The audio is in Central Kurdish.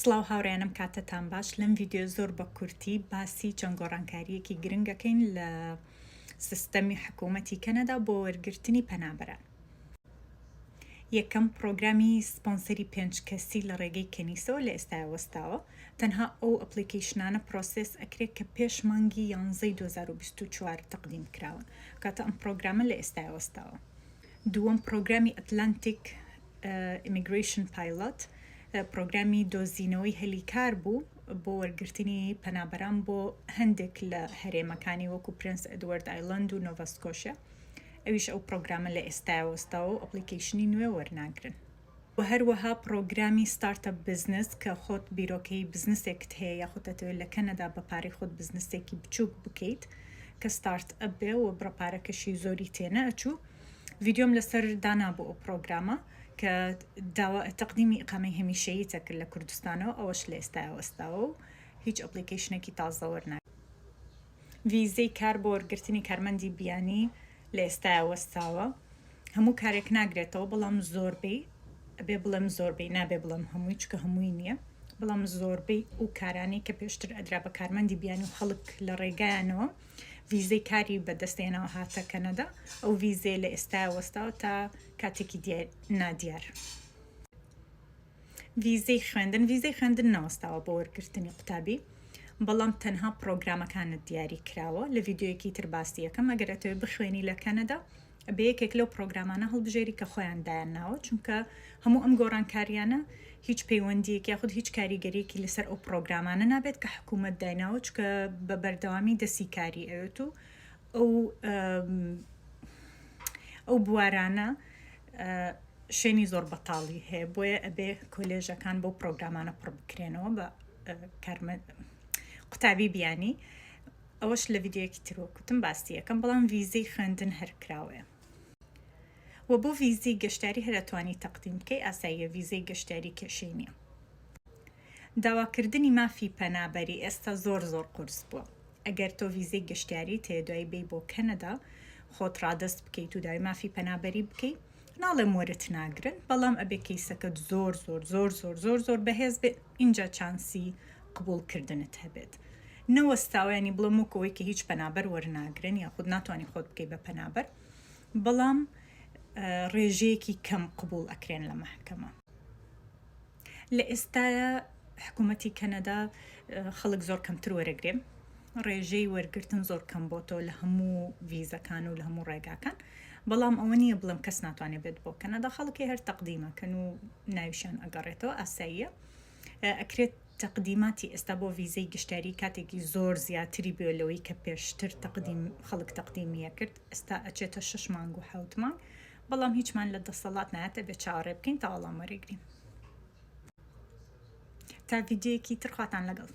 سڵاو هاوڕێنم کاتتان باش لەم ڤیددیو زۆر بە کورتی باسی چەند گۆڕانکاریەکی گرنگەکەین لە سیستەمی حکوومەتی کەنەدا بۆ وەرگرتنی پەنابەران. یەکەم پرۆگرامی سپۆنسەری 5 کەسی لە ڕێگەی کەنیسەوە لە ئێستای وەستاوە. تەنها ئەو ئەپلیکیشنانە پرۆسس ئەکرێت کە پێش مانگی 11 2024 تەقدیم کراون کاتە ئەم پرۆگرامە لە ئێستای وەستاوە. دووەم پرۆگرامی ئەتلانتیک ئیمیگریشن پایلۆت پرۆگرامی دۆزینەوەی هەلیکار بوو بۆ وەرگرتنی پەنابەران بۆ هەندێک لە هەرێمەکانی وەکو پرنس ئەدوارد ئایلند و نۆڤاسکۆشیا. ئەویش ئەو پرۆگرامە لە ئێستای وەستاوە و ئەپلیکیشنی نوێ وەرناگرن. و هەروەها پرۆگرامی ستارتەپ بزنس کە خۆت بیرۆکەی بزنسێکت هەیە یاخۆ دەتەوێت لە کەنەدا بە پارەی خۆت بزنسێکی بچووک بکەیت کە ستارت ئەپ بێ و بڕەپارەکەشی زۆری تێنە ئەچوو. ڤیددیۆم لەسەر دانا بۆ ئەو پرۆگرامە کە تەقدیمی ئیقامەی هەمیشەیی تەکرد لە کوردستانەوە ئەوەش لە ئێستای وەستاوە و هیچ ئەپلیکیشنێکی تازە وەرناگرن. ڤیزەی کار بۆ وەرگرتنی کارمەندی بیانی لە ئێستای وەستاوە. هەموو کارێک ناگرێتەوە بەڵام زۆربەی ئەبێ بڵێم زۆربەی نابێ بڵێم هەمووی چکە هەمووی نییە بەڵام زۆربەی و کارانی کە پێشتر ئەدرا بە کارمەندی بیانی و خەڵک لە ڕێگایانەوە ڤیزەی کاری بەدەستێنەوە هاتە کەنەدا. ئەو ڤیزەی لە ئێستای وەستاوە تا کاتێکی نادیار. ڤیزەی خوێندن نەوەستاوە بۆ وەرگرتنی قوتابی بەڵام تەنها پرۆگرامەکانت دیاری کراوە. لە ڤیددیۆیەکی تر باسی یەکەم ئەگەر ئەتەوێت بخوێنی لە کەنەدا بە یەکێک لەو پرۆگرامانە هەڵبژێری کە خۆیان دایانناوە چونکە هەموو ئەم گۆڕانکاریانە هیچ پەیوەندیەکی یاخود هیچ کاریگەریەکی لەسەر ئەو پرۆگرامانە نابێت کە حکوومەت دایناوە چکە بە بەردەوامی دەستی کاری ئەوێت و ئەو بوارانە شوێنی زۆر بەتاڵی هەیە بۆیە ئەبێ کۆلێژەکان بۆ پرۆگرامانە پڕ بکرێنەوە بە قوتابی بیانی. ئەوەش لە ڤیددیۆیەکی ترۆکوتم باسی یەکەم بەڵام ڤیزەی خوێندن هەرکراوەیە. و بۆ ڤیزەی گەشتیاری هەرەتوانی تەقدیم بکەی ئاساییە ڤیزەی گەشتیاری کێشەی نییە. داواکردنی مافی پەنابەری ئێستا زۆر قورس بووە. ئەگەر تۆ ڤیزەی گەشتیاری تێدوای بێ بۆ کەنەدا خۆت ڕادەست بکەیت و داوای مافی پەنابەری بکەیت ناڵێم وەرت ناگرن بەڵام ئەبێ کەیسەکەت زۆر بەهێز بێت اینجا چانسی قبولکردنت هەبێت. نەوەستاوانی بڵم وکەوەی کە هیچ پەنابەر وەرناگرن یاخود ناتوانانی خۆت بکەی بە پەنابەر بەڵام ڕێژەیەکی کەم قبول ئەکرێن لە مەحکەمە. لە ئێستایە حکوومەتی کەنەدا خەڵک زۆر کەمتر وەرەگرێن. ڕێژەی وەرگرتن زۆر کەم بۆ تۆ لە هەموو ڤیزەکان و لە هەموو ڕێگاکان بەڵام ئەوە نییە بڵم کەس ناتوانێت بێت بۆ کەنەدا خەڵکی هەر تەقدیمەکەن و ناویشیان ئەگەڕێتەوە ئاساییە. ئەکرێت تەقدیماتی ئێستا بۆ ڤیزەی گەشتیاری کاتێکی زۆر زیاتری بێ لەوەی کە پێشتر خەڵک تەقدیمیە کرد ئێستا ئەچێتە 6 مانگ و 7 مانگ بەڵام هیچمان لە دەسەڵات نایەتە بێ چاوەڕێ بکەین تا وەڵام وەرەگرین. تا ڤیددیۆیەکی تر خواتان لەگەڵ.